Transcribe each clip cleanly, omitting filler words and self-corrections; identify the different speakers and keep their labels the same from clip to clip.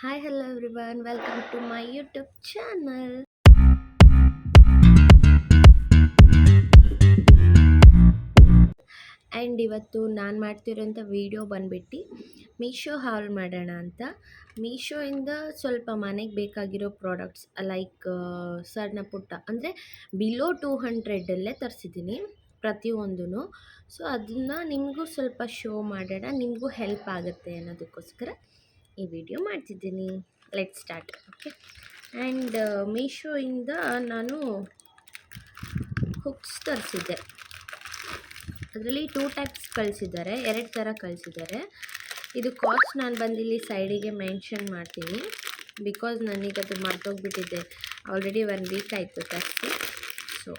Speaker 1: Hi, hello everyone. Welcome to my YouTube channel. And ಇವತ್ತು ನಾನು ಮಾಡ್ತಿರೋಂಥ video ಬಂದುಬಿಟ್ಟು ಮೀಶೋ ಹಾಲ್ ಮಾಡೋಣ ಅಂತ. ಮೀಶೋಯಿಂದ ಸ್ವಲ್ಪ ಮನೆಗೆ ಬೇಕಾಗಿರೋ ಪ್ರಾಡಕ್ಟ್ಸ್ ಲೈಕ್ ಸಣ್ಣ ಪುಟ್ಟ ಅಂದರೆ ಬಿಲೋ 200 ತರಿಸಿದ್ದೀನಿ ಪ್ರತಿಯೊಂದೂ. ಸೊ ಅದನ್ನು ನಿಮಗೂ ಸ್ವಲ್ಪ ಶೋ ಮಾಡೋಣ, ನಿಮಗೂ ಹೆಲ್ಪ್ ಆಗುತ್ತೆ ಅನ್ನೋದಕ್ಕೋಸ್ಕರ ಈ ವಿಡಿಯೋ ಮಾಡ್ತಿದ್ದೀನಿ. Let start. ಓಕೆ. ಆ್ಯಂಡ್ ಮೀಶೋಯಿಂದ ನಾನು ಹುಕ್ಸ್ ತರಿಸಿದ್ದೆ. ಅದರಲ್ಲಿ 2 ಟೈಪ್ಸ್ ಕಳಿಸಿದ್ದಾರೆ, 2 ಥರ ಕಳಿಸಿದ್ದಾರೆ. ಇದು ಕಾಸ್ಟ್ ನಾನು ಬಂದಿಲ್ಲಿ ಸೈಡಿಗೆ ಮೆನ್ಷನ್ ಮಾಡ್ತೀನಿ, ಬಿಕಾಸ್ ನನಗದು ಮರ್ತೋಗ್ಬಿಟ್ಟಿದ್ದೆ. ಆಲ್ರೆಡಿ 1 ವೀಕ್ ಆಯಿತು ತರಿಸಿ. ಸೊ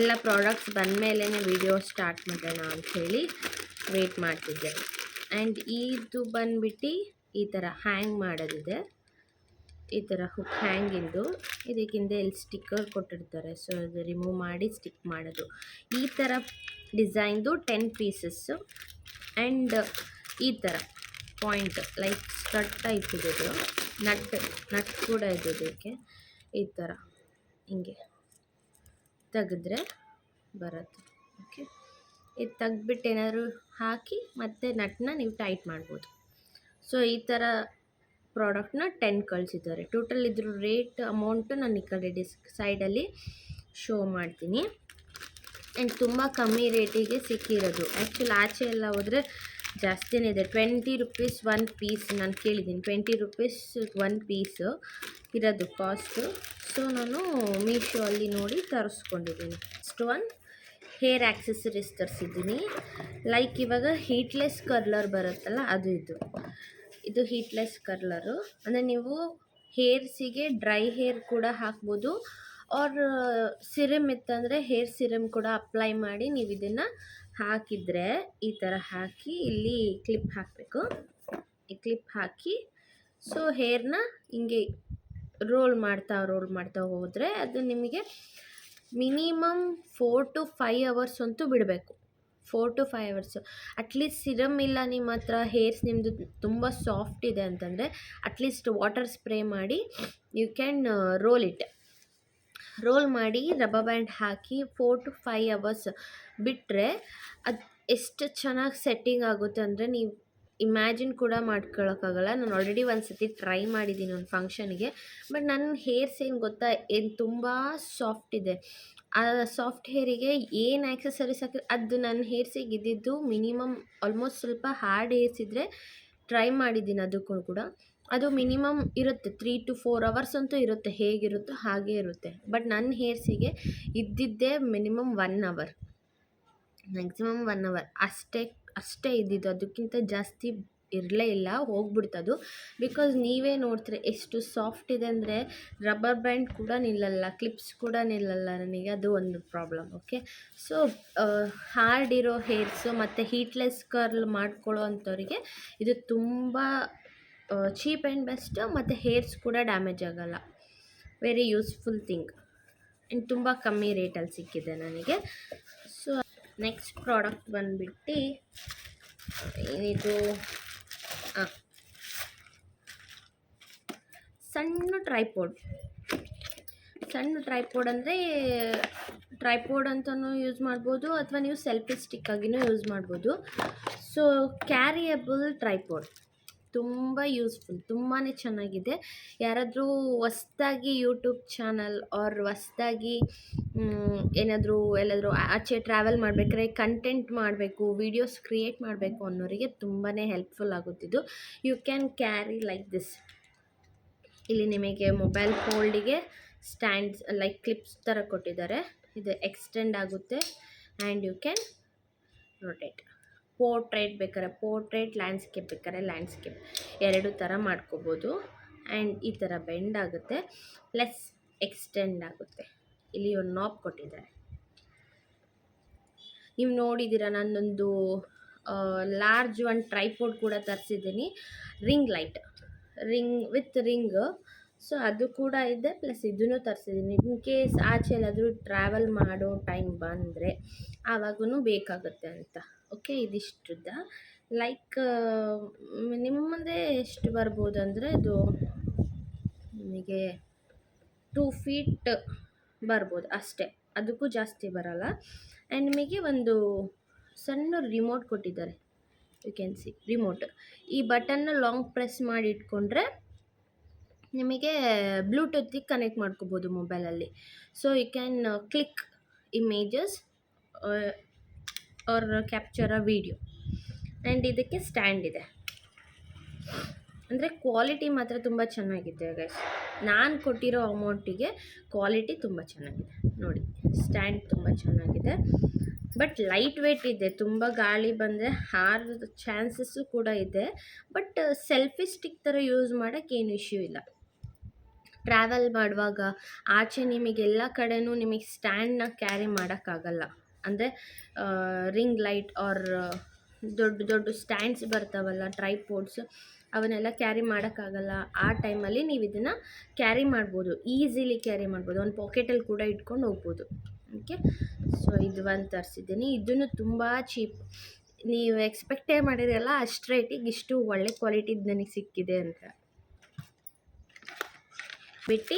Speaker 1: ಎಲ್ಲ ಪ್ರಾಡಕ್ಟ್ಸ್ ಬಂದಮೇಲೆ ವಿಡಿಯೋ ಸ್ಟಾರ್ಟ್ ಮಾಡೋಣ ಅಂಥೇಳಿ ವೆಯ್ಟ್ ಮಾಡ್ತಿದ್ದೆ. ಆ್ಯಂಡ್ ಇದು ಬಂದುಬಿಟ್ಟು ಈ ಥರ ಹ್ಯಾಂಗ್ ಮಾಡೋದಿದೆ, ಈ ಥರ ಹುಕ್ ಹ್ಯಾಂಗಿಂದು. ಇದಕ್ಕಿಂತ ಇಲ್ಲಿ ಸ್ಟಿಕ್ಕರ್ ಕೊಟ್ಟಿರ್ತಾರೆ, ಸೊ ಅದು ರಿಮೂವ್ ಮಾಡಿ ಸ್ಟಿಕ್ ಮಾಡೋದು. ಈ ಥರ ಡಿಸೈನ್ದು 10 ಪೀಸಸ್ಸು. ಆ್ಯಂಡ್ ಈ ಥರ ಪಾಯಿಂಟ್ ಲೈಕ್ ಸ್ಟಡ್ ಟೈಪ್ ಇದೆ, ನಟ್ ಕೂಡ ಇದೆ ಇದಕ್ಕೆ. ಈ ಥರ ಹಿಂಗೆ ತೆಗೆದ್ರೆ ಬರುತ್ತೆ. ಓಕೆ, ಇದು ತೆಗ್ದ್ಬಿಟ್ಟು ಏನಾದರೂ ಹಾಕಿ ಮತ್ತು ನಟ್ನ ನೀವು ಟೈಟ್ ಮಾಡ್ಬೋದು. ಸೊ ಈ ಥರ ಪ್ರಾಡಕ್ಟ್ನ 10 ಕಳಿಸಿದ್ದಾರೆ. ಟೋಟಲ್ ಇದ್ರ ರೇಟ್ ಅಮೌಂಟು ನಾನು ಈ ಕಡೆ ಸೈಡಲ್ಲಿ ಶೋ ಮಾಡ್ತೀನಿ. ಆ್ಯಂಡ್ ತುಂಬ ಕಮ್ಮಿ ರೇಟಿಗೆ ಸಿಕ್ಕಿರೋದು. ಆ್ಯಕ್ಚುಲಿ ಆಚೆ ಎಲ್ಲ ಹೋದರೆ ಜಾಸ್ತಿನೇ ಇದೆ. 20 ರುಪೀಸ್ 1 ಪೀಸ್ ನಾನು ಕೇಳಿದ್ದೀನಿ. 20 ರುಪೀಸ್ 1 ಪೀಸು ಇರೋದು ಕಾಸ್ಟು. ಸೊ ನಾನು ಮೀಶೋ ಅಲ್ಲಿ ನೋಡಿ ತರಿಸ್ಕೊಂಡಿದ್ದೀನಿ. ನೆಕ್ಸ್ಟ್ ಹೇರ್ ಆಕ್ಸೆಸರೀಸ್ ತರಿಸಿದ್ದೀನಿ. ಲೈಕ್ ಇವಾಗ ಹೀಟ್ಲೆಸ್ ಕರ್ಲರ್ ಬರುತ್ತಲ್ಲ, ಅದು ಇದು ಹೀಟ್ಲೆಸ್ ಕರ್ಲರು. ಅಂದರೆ ನೀವು ಹೇರ್ಸಿಗೆ ಡ್ರೈ ಹೇರ್ ಕೂಡ ಹಾಕ್ಬೋದು, ಆರ್ ಸಿರಮ್ ಇತ್ತಂದರೆ ಹೇರ್ ಸಿರಮ್ ಕೂಡ ಅಪ್ಲೈ ಮಾಡಿ ನೀವು ಇದನ್ನು ಹಾಕಿದರೆ, ಈ ಥರ ಹಾಕಿ ಇಲ್ಲಿ ಕ್ಲಿಪ್ ಹಾಕಬೇಕು. ಈ ಕ್ಲಿಪ್ ಹಾಕಿ ಸೊ ಹೇರ್ನ ಹಿಂಗೆ ರೋಲ್ ಮಾಡ್ತಾ ಹೋದರೆ ಅದು ನಿಮಗೆ ಮಿನಿಮಮ್ 4 to 5 ಅವರ್ಸ್ ಅಂತೂ ಬಿಡಬೇಕು. 4 to 5 ಅವರ್ಸು. ಅಟ್ಲೀಸ್ಟ್ ಸಿರಮ್ ಇಲ್ಲ ನಿಮ್ಮ ಹತ್ರ, ಹೇರ್ಸ್ ನಿಮ್ಮದು ತುಂಬ ಸಾಫ್ಟ್ ಇದೆ ಅಂತಂದರೆ ಅಟ್ಲೀಸ್ಟ್ ವಾಟರ್ ಸ್ಪ್ರೇ ಮಾಡಿ ಯು ಕ್ಯಾನ್ ರೋಲ್ ಮಾಡಿ rubber band hockey 4 to 5 hours ಬಿಟ್ಟರೆ ಅದು ಎಷ್ಟು ಚೆನ್ನಾಗಿ ಸೆಟ್ಟಿಂಗ್ ಆಗುತ್ತೆ ಅಂದರೆ ನೀವು ಇಮ್ಯಾಜಿನ್ ಕೂಡ ಮಾಡ್ಕೊಳ್ಳೋಕ್ಕಾಗಲ್ಲ. ನಾನು ಆಲ್ರೆಡಿ ಒಂದು ಸತಿ ಟ್ರೈ ಮಾಡಿದ್ದೀನಿ ಒಂದು ಫಂಕ್ಷನ್ಗೆ. ಬಟ್ ನನ್ನ ಹೇರ್ಸ್ ಏನು ಗೊತ್ತಾ, ಏನು ತುಂಬ ಸಾಫ್ಟ್ ಇದೆ. ಆ ಸಾಫ್ಟ್ ಹೇರಿಗೆ ಏನು ಆ್ಯಕ್ಸಸರೀಸ್ ಹಾಕಿ ಅದು ನನ್ನ ಹೇರ್ಸಿಗೆ ಇದ್ದಿದ್ದು ಮಿನಿಮಮ್ ಆಲ್ಮೋಸ್ಟ್ ಸ್ವಲ್ಪ ಹಾರ್ಡ್ ಹೇರ್ಸ್ ಇದ್ದರೆ ಟ್ರೈ ಮಾಡಿದ್ದೀನಿ, ಅದಕ್ಕೂ ಕೂಡ ಅದು ಮಿನಿಮಮ್ ಇರುತ್ತೆ 3 to 4 ಅವರ್ಸ್ ಅಂತೂ ಇರುತ್ತೆ. ಹೇಗಿರುತ್ತೋ ಹಾಗೇ ಇರುತ್ತೆ. ಬಟ್ ನನ್ನ ಹೇರ್ಸಿಗೆ ಇದ್ದಿದ್ದೇ ಮಿನಿಮಮ್ 1 ಅವರ್, ಮ್ಯಾಕ್ಸಿಮಮ್ 1 ಅವರ್ ಅಷ್ಟೇ ಇದ್ದಿದ್ದು. ಅದಕ್ಕಿಂತ ಜಾಸ್ತಿ ಇರಲೇ ಇಲ್ಲ, ಹೋಗ್ಬಿಡ್ತದು. ಬಿಕಾಸ್ ನೀವೇ ನೋಡ್ತೀರಿ ಎಷ್ಟು ಸಾಫ್ಟ್ ಇದೆ ಅಂದರೆ ರಬ್ಬರ್ ಬ್ಯಾಂಡ್ ಕೂಡ ನಿಲ್ಲಲ್ಲ, ಕ್ಲಿಪ್ಸ್ ಕೂಡ ನಿಲ್ಲಲ್ಲ ನನಗೆ. ಅದು ಒಂದು ಪ್ರಾಬ್ಲಮ್. ಓಕೆ, ಸೊ ಹಾರ್ಡ್ ಇರೋ ಹೇರ್ಸು ಮತ್ತು ಹೀಟ್ಲೆಸ್ ಕರ್ಲ್ ಮಾಡ್ಕೊಳ್ಳೋ ಅಂಥವ್ರಿಗೆ ಇದು ತುಂಬ ಚೀಪ್ ಆ್ಯಂಡ್ ಬೆಸ್ಟ್. ಮತ್ತು ಹೇರ್ಸ್ ಕೂಡ ಡ್ಯಾಮೇಜ್ ಆಗೋಲ್ಲ. Very useful thing. ಆ್ಯಂಡ್ ತುಂಬ ಕಮ್ಮಿ ರೇಟಲ್ಲಿ ಸಿಕ್ಕಿದೆ ನನಗೆ. ಸೊ ನೆಕ್ಸ್ಟ್ ಪ್ರಾಡಕ್ಟ್ ಬಂದುಬಿಟ್ಟು ಏನಿದು, ಸಣ್ಣ ಟ್ರೈಪೋಡ್ ಅಂದರೆ ಟ್ರೈಪೋಡ್ ಅಂತಲೂ ಯೂಸ್ ಮಾಡ್ಬೋದು, ಅಥವಾ ನೀವು ಸೆಲ್ಫಿ ಸ್ಟಿಕ್ ಆಗಿನೂ ಯೂಸ್ ಮಾಡ್ಬೋದು. ಸೊ ಕ್ಯಾರಿಯಬಲ್ ಟ್ರೈಪೋಡ್ ತುಂಬ ಯೂಸ್ಫುಲ್, ತುಂಬಾ ಚೆನ್ನಾಗಿದೆ. ಯಾರಾದರೂ ಹೊಸ್ದಾಗಿ ಯೂಟ್ಯೂಬ್ ಚಾನಲ್ ಆರ್ ಹೊಸ್ದಾಗಿ ಎಲ್ಲಾದರೂ ಆಚೆ ಟ್ರಾವೆಲ್ ಮಾಡಬೇಕಾದ್ರೆ ಕಂಟೆಂಟ್ ಮಾಡಬೇಕು, ವೀಡಿಯೋಸ್ ಕ್ರಿಯೇಟ್ ಮಾಡಬೇಕು ಅನ್ನೋರಿಗೆ ತುಂಬಾ ಹೆಲ್ಪ್ಫುಲ್ ಆಗುತ್ತಿದ್ದು. You can carry like this. ಇಲ್ಲಿ ನಿಮಗೆ ಮೊಬೈಲ್ ಹೋಲ್ಡಿಗೆ ಸ್ಟ್ಯಾಂಡ್ಸ್ ಲೈಕ್ ಕ್ಲಿಪ್ಸ್ ಥರ ಕೊಟ್ಟಿದ್ದಾರೆ. ಇದು ಎಕ್ಸ್ಟೆಂಡ್ ಆಗುತ್ತೆ and you can rotate. Portrait ಬೇಕಾದ್ರೆ ಪೋರ್ಟ್ರೇಟ್, ಲ್ಯಾಂಡ್ಸ್ಕೇಪ್ ಬೇಕಾದ್ರೆ ಲ್ಯಾಂಡ್ಸ್ಕೇಪ್, 2 ಥರ ಮಾಡ್ಕೋಬೋದು. ಆ್ಯಂಡ್ ಈ ಥರ ಬೆಂಡ್ ಆಗುತ್ತೆ ಪ್ಲಸ್ ಎಕ್ಸ್ಟೆಂಡ್ ಆಗುತ್ತೆ. ಇಲ್ಲಿ ಒಂದು ನಾಬ್ ಕೊಟ್ಟಿದ್ದಾರೆ. ನೀವು ನೋಡಿದ್ದೀರಾ, ನಾನೊಂದು ಲಾರ್ಜ್ ಒಂದು ಟ್ರೈಪೋಡ್ ಕೂಡ ತರಿಸಿದ್ದೀನಿ, ರಿಂಗ್ ವಿತ್ ರಿಂಗ್. ಸೊ ಅದು ಕೂಡ ಇದೆ, ಪ್ಲಸ್ ಇದನ್ನು ತರಿಸಿದ್ದೀನಿ. ಇನ್ ಕೇಸ್ ಆಚೆ ಎಲ್ಲಾದರೂ ಟ್ರಾವೆಲ್ ಮಾಡೋ ಟೈಮ್ ಬಂದರೆ ಆವಾಗೂ ಬೇಕಾಗುತ್ತೆ ಅಂತ. ಓಕೆ, ಇದಿಷ್ಟುದ ಲೈಕ್ ನಿಮ್ಮದೇ ಎಷ್ಟು ಬರ್ಬೋದು ಅಂದರೆ ಇದು ನಿಮಗೆ 2 ಫೀಟ್ ಬರ್ಬೋದು ಅಷ್ಟೇ, ಅದಕ್ಕೂ ಜಾಸ್ತಿ ಬರಲ್ಲ. ಆ್ಯಂಡ್ ನಿಮಗೆ ಒಂದು ಸಣ್ಣ ರಿಮೋಟ್ ಕೊಟ್ಟಿದ್ದಾರೆ, ಯು ಕ್ಯಾನ್ ಸಿ ರಿಮೋಟ್. ಈ ಬಟನ್ನ ಲಾಂಗ್ ಪ್ರೆಸ್ ಮಾಡಿ ಇಟ್ಕೊಂಡ್ರೆ ನಿಮಗೆ ಬ್ಲೂಟೂತಿಗೆ ಕನೆಕ್ಟ್ ಮಾಡ್ಕೋಬೋದು ಮೊಬೈಲಲ್ಲಿ. So you can click images or capture a video. And ಇದಕ್ಕೆ ಸ್ಟ್ಯಾಂಡ್ ಇದೆ. ಅಂದರೆ ಕ್ವಾಲಿಟಿ ಮಾತ್ರ ತುಂಬ ಚೆನ್ನಾಗಿದೆ ಗೈಸ್. ನಾನು ಕೊಟ್ಟಿರೋ ಅಮೌಂಟಿಗೆ ಕ್ವಾಲಿಟಿ ತುಂಬ ಚೆನ್ನಾಗಿದೆ. ನೋಡಿ, ಸ್ಟ್ಯಾಂಡ್ ತುಂಬ ಚೆನ್ನಾಗಿದೆ, ಬಟ್ ಲೈಟ್ ವೇಟ್ ಇದೆ. ತುಂಬ ಗಾಳಿ ಬಂದರೆ ಹಾರದ ಚಾನ್ಸಸ್ಸು ಕೂಡ ಇದೆ. ಬಟ್ ಸೆಲ್ಫಿ ಸ್ಟಿಕ್ ಥರ ಯೂಸ್ ಮಾಡೋಕ್ಕೆ ಏನು ಇಶ್ಯೂ ಇಲ್ಲ. ಟ್ರಾವೆಲ್ ಮಾಡುವಾಗ ಆಚೆ ನಿಮಗೆಲ್ಲ ಕಡೆನೂ ನಿಮಗೆ ಸ್ಟ್ಯಾಂಡನ್ನ ಕ್ಯಾರಿ ಮಾಡೋಕ್ಕಾಗಲ್ಲ. ಅಂದರೆ ರಿಂಗ್ ಲೈಟ್ ಆರ್ ದೊಡ್ಡ ದೊಡ್ಡ ಸ್ಟ್ಯಾಂಡ್ಸ್ ಬರ್ತಾವಲ್ಲ, ಟ್ರೈಪೋಡ್ಸ್, ಅವನ್ನೆಲ್ಲ ಕ್ಯಾರಿ ಮಾಡೋಕ್ಕಾಗಲ್ಲ. ಆ ಟೈಮಲ್ಲಿ ನೀವು ಇದನ್ನು ಕ್ಯಾರಿ ಮಾಡ್ಬೋದು, ಈಸಿಲಿ ಕ್ಯಾರಿ ಮಾಡ್ಬೋದು. ಒಂದು ಪಾಕೆಟಲ್ಲಿ ಕೂಡ ಇಟ್ಕೊಂಡು ಹೋಗ್ಬೋದು. ಓಕೆ, ಸೊ ಇದು ಒಂದು ತರಿಸಿದ್ದೀನಿ. ಇದನ್ನು ತುಂಬ ಚೀಪ್. ನೀವು ಎಕ್ಸ್ಪೆಕ್ಟೇ ಮಾಡಿರಲ್ಲ ಅಷ್ಟು ರೇಟಿಗೆ ಇಷ್ಟು ಒಳ್ಳೆ ಕ್ವಾಲಿಟಿದು ನನಗೆ ಸಿಕ್ಕಿದೆ ಅಂತ. ಬಿಟ್ಟು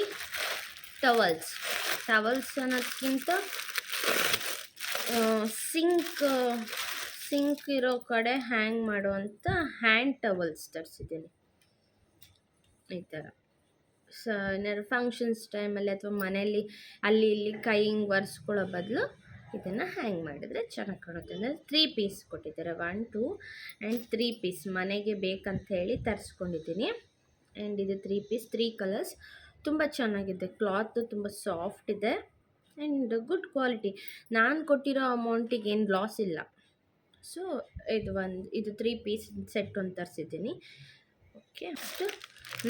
Speaker 1: ಟವಲ್ಸ್ ಅನ್ನೋದಕ್ಕಿಂತ ಸಿಂಕ್ ಇರೋ ಕಡೆ ಹ್ಯಾಂಗ್ ಮಾಡುವಂಥ ಹ್ಯಾಂಡ್ ಟವಲ್ಸ್ ತರಿಸಿದ್ದೀನಿ. ಈ ಥರ ಏನಾದ್ರು ಫಂಕ್ಷನ್ಸ್ ಟೈಮಲ್ಲಿ ಅಥವಾ ಮನೆಯಲ್ಲಿ ಅಲ್ಲಿ ಇಲ್ಲಿ ಕೈ ಹಿಂಗೆ ಒರೆಸ್ಕೊಳ್ಳೋ ಬದಲು ಇದನ್ನು ಹ್ಯಾಂಗ್ ಮಾಡಿದರೆ ಚೆನ್ನಾಗಿ ಕಾಣುತ್ತೆ. ಅಂದರೆ 3 ಪೀಸ್ ಕೊಟ್ಟಿದ್ದಾರೆ, 1 2 ಆ್ಯಂಡ್ 3 ಪೀಸ್ ಮನೆಗೆ ಬೇಕಂತ ಹೇಳಿ ತರಿಸ್ಕೊಂಡಿದ್ದೀನಿ. ಆ್ಯಂಡ್ ಇದು 3 ಪೀಸ್, 3 ಕಲರ್ಸ್. ತುಂಬ ಚೆನ್ನಾಗಿದೆ, ಕ್ಲಾತು ತುಂಬ ಸಾಫ್ಟ್ ಇದೆ ಆ್ಯಂಡ್ ಗುಡ್ ಕ್ವಾಲಿಟಿ. ನಾನು ಕೊಟ್ಟಿರೋ ಅಮೌಂಟಿಗೆ ಏನು ಲಾಸ್ ಇಲ್ಲ. ಸೊ ಇದು 3 ಪೀಸ್ ಸೆಟ್ ಒಂದು ತರಿಸಿದ್ದೀನಿ. ಓಕೆ, ಅಷ್ಟು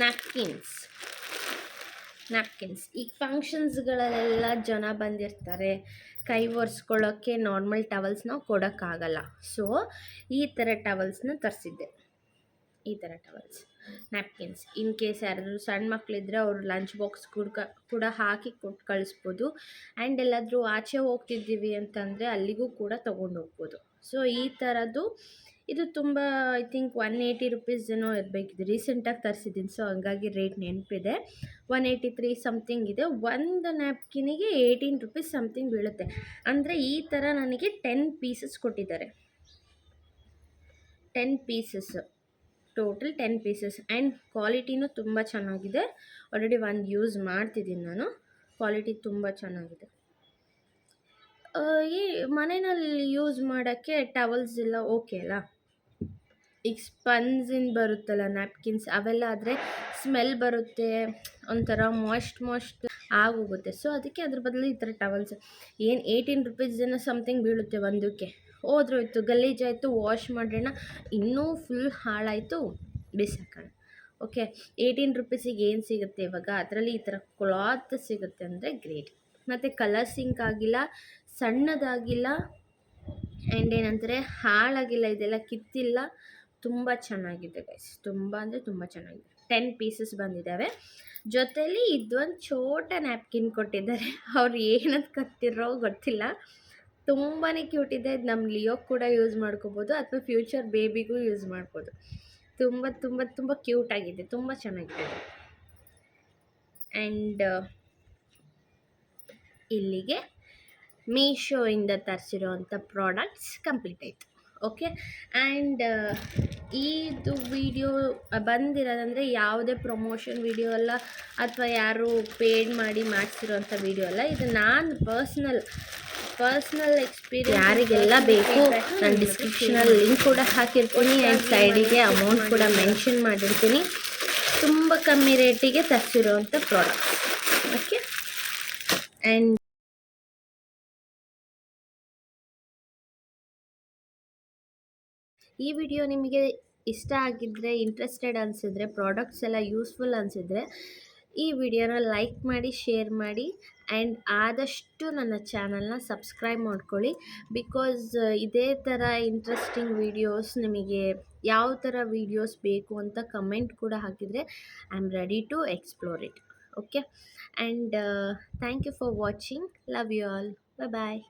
Speaker 1: ನ್ಯಾಪ್ಕಿನ್ಸ್. ಈಗ ಫಂಕ್ಷನ್ಸ್ಗಳಲ್ಲೆಲ್ಲ ಜನ ಬಂದಿರ್ತಾರೆ, ಕೈ ಒರೆಸ್ಕೊಳ್ಳೋಕ್ಕೆ ನಾರ್ಮಲ್ ಟವಲ್ಸ್ ನಾವು ಕೊಡೋಕ್ಕಾಗಲ್ಲ. ಸೊ ಈ ಥರ ಟವಲ್ಸ್ನ ತರಿಸಿದ್ದೆ. ಈ ಥರ ಟವಲ್ಸ್, ನ್ಯಾಪ್ಕಿನ್ಸ್. ಇನ್ ಕೇಸ್ ಯಾರಾದರೂ ಸಣ್ಣ ಮಕ್ಕಳಿದ್ರೆ ಅವ್ರು ಲಂಚ್ ಬಾಕ್ಸ್ ಕೂಡ ಹಾಕಿ ಕೊಟ್ಟು ಕಳಿಸ್ಬೋದು. ಆ್ಯಂಡ್ ಎಲ್ಲಾದರೂ ಆಚೆ ಹೋಗ್ತಿದ್ದೀವಿ ಅಂತಂದರೆ ಅಲ್ಲಿಗೂ ಕೂಡ ತೊಗೊಂಡು ಹೋಗ್ಬೋದು. ಸೊ ಈ ಥರದ್ದು ಇದು ತುಂಬ ಐ ಥಿಂಕ್ 180 ರುಪೀಸ್ ಏನೋ ಇರಬೇಕಿದೆ. ರೀಸೆಂಟಾಗಿ ತರಿಸಿದ್ದೀನಿ, ಸೊ ಹಂಗಾಗಿ ರೇಟ್ ನೆನಪಿದೆ. 183 ಸಮಥಿಂಗ್ ಇದೆ. ಒಂದು ನ್ಯಾಪ್ಕಿನಿಗೆ 18 ರುಪೀಸ್ ಸಮಥಿಂಗ್ ಬೀಳುತ್ತೆ. ಅಂದರೆ ಈ ಥರ ನನಗೆ 10 ಪೀಸಸ್ ಕೊಟ್ಟಿದ್ದಾರೆ. 10 ಪೀಸಸ್, ಟೋಟಲ್ 10 ಪೀಸಸ್. ಆ್ಯಂಡ್ ಕ್ವಾಲಿಟಿನೂ ತುಂಬ ಚೆನ್ನಾಗಿದೆ. ಆಲ್ರೆಡಿ ಒಂದು ಯೂಸ್ ಮಾಡ್ತಿದ್ದೀನಿ ನಾನು. ಕ್ವಾಲಿಟಿ ತುಂಬ ಚೆನ್ನಾಗಿದೆ. ಈ ಮನೆಯಲ್ಲಿ ಯೂಸ್ ಮಾಡೋಕ್ಕೆ ಟವಲ್ಸ್ ಎಲ್ಲ ಓಕೆ ಅಲ್ಲ. ಈಗ ಸ್ಪಂಜಿಂದ ಬರುತ್ತಲ್ಲ ನ್ಯಾಪ್ಕಿನ್ಸ್, ಅವೆಲ್ಲ ಆದರೆ ಸ್ಮೆಲ್ ಬರುತ್ತೆ, ಒಂಥರ ಮಾಯ್ಸ್ಟ್ ಆಗೋಗುತ್ತೆ. ಸೊ ಅದಕ್ಕೆ ಅದ್ರ ಬದಲು ಈ ಥರ ಟವಲ್ಸ್ ಏನು 18 ರುಪೀಸ್ ಏನೋ ಸಮಥಿಂಗ್ ಬೀಳುತ್ತೆ ಒಂದಕ್ಕೆ. ಹೋದ್ರೋಯ್ತು, ಗಲೀಜಾಯಿತು, ವಾಶ್ ಮಾಡೋಣ, ಇನ್ನೂ ಫುಲ್ ಹಾಳಾಯಿತು, ಬಿಸಾಕೋಣ. ಓಕೆ, 18 ರುಪೀಸಿಗೆ ಏನು ಸಿಗುತ್ತೆ ಇವಾಗ? ಅದರಲ್ಲಿ ಈ ಥರ ಕ್ಲಾತ್ ಸಿಗುತ್ತೆ ಅಂದರೆ ಗ್ರೇಟ್. ಮತ್ತು ಕಲರ್ ಸಿಂಕ್ ಆಗಿಲ್ಲ, ಸಣ್ಣದಾಗಿಲ್ಲ, ಆ್ಯಂಡ್ ಏನಂತಾರೆ ಹಾಳಾಗಿಲ್ಲ, ಇದೆಲ್ಲ ಕಿತ್ತಿಲ್ಲ. ತುಂಬ ಚೆನ್ನಾಗಿದೆ ಗೈಸ್, ತುಂಬ ಅಂದರೆ ತುಂಬ ಚೆನ್ನಾಗಿದೆ. 10 ಪೀಸಸ್ ಬಂದಿದ್ದಾವೆ. ಜೊತೆಲಿ ಇದೊಂದು ಚೋಟ ನ್ಯಾಪ್ಕಿನ್ ಕೊಟ್ಟಿದ್ದಾರೆ. ಅವ್ರು ಏನಂತ ಕತ್ತಿರೋ ಗೊತ್ತಿಲ್ಲ, ತುಂಬಾ ಕ್ಯೂಟ್ ಇದೆ. ಇದು ನಮ್ಮ ಲಿಯೋ ಕೂಡ ಯೂಸ್ ಮಾಡ್ಕೋಬೋದು ಅಥವಾ ಫ್ಯೂಚರ್ ಬೇಬಿಗೂ ಯೂಸ್ ಮಾಡ್ಬೋದು. ತುಂಬ ತುಂಬ ತುಂಬ ಕ್ಯೂಟಾಗಿದೆ, ತುಂಬ ಚೆನ್ನಾಗಿದೆ. ಆ್ಯಂಡ್ ಇಲ್ಲಿಗೆ ಮೀಶೋಯಿಂದ ತರಿಸಿರೋವಂಥ ಪ್ರಾಡಕ್ಟ್ಸ್ ಕಂಪ್ಲೀಟ್ ಆಯಿತು. ಓಕೆ, ಆ್ಯಂಡ್ ಇದು ವಿಡಿಯೋ ಬಂದಿರೋದಂದರೆ ಯಾವುದೇ ಪ್ರಮೋಷನ್ ವಿಡಿಯೋ ಅಲ್ಲ ಅಥವಾ ಯಾರು ಪೇಡ್ ಮಾಡಿ ಮಾಡಿಸಿರೋಂಥ ವಿಡಿಯೋ ಅಲ್ಲ. ಇದು ನಾನು ಪರ್ಸ್ನಲ್ ಎಕ್ಸ್ಪೀರಿಯನ್ಸ್. ಯಾರಿಗೆಲ್ಲ ಬೇಕು ನಾನು ಡಿಸ್ಕ್ರಿಪ್ಷನಲ್ಲಿ ಲಿಂಕ್ ಕೂಡ ಹಾಕಿರ್ತೀನಿ ಆ್ಯಂಡ್ ಸೈಡಿಗೆ ಅಮೌಂಟ್ ಕೂಡ ಮೆನ್ಷನ್ ಮಾಡಿರ್ತೀನಿ. ತುಂಬ ಕಮ್ಮಿ ರೇಟಿಗೆ ತರಿಸಿರೋವಂಥ ಪ್ರಾಡಕ್ಟ್ಸ್. ಓಕೆ, ಆ್ಯಂಡ್ ಈ ವಿಡಿಯೋ ನಿಮಗೆ ಇಷ್ಟ ಆಗಿದ್ದರೆ, ಇಂಟ್ರೆಸ್ಟೆಡ್ ಅನಿಸಿದ್ರೆ, ಪ್ರಾಡಕ್ಟ್ಸ್ ಎಲ್ಲ ಯೂಸ್ಫುಲ್ ಅನಿಸಿದ್ರೆ ಈ ವಿಡಿಯೋನ ಲೈಕ್ ಮಾಡಿ, ಶೇರ್ ಮಾಡಿ, ಆ್ಯಂಡ್ ಆದಷ್ಟು ನನ್ನ ಚಾನಲ್ನ ಸಬ್ಸ್ಕ್ರೈಬ್ ಮಾಡ್ಕೊಳ್ಳಿ. ಬಿಕಾಸ್ ಇದೇ ಥರ ಇಂಟ್ರೆಸ್ಟಿಂಗ್ ವೀಡಿಯೋಸ್ ನಿಮಗೆ ಯಾವ ಥರ ವೀಡಿಯೋಸ್ ಬೇಕು ಅಂತ ಕಮೆಂಟ್ ಕೂಡ ಹಾಕಿದರೆ I am ready to explore it. Okay, and thank you for watching. Love you all. Bye.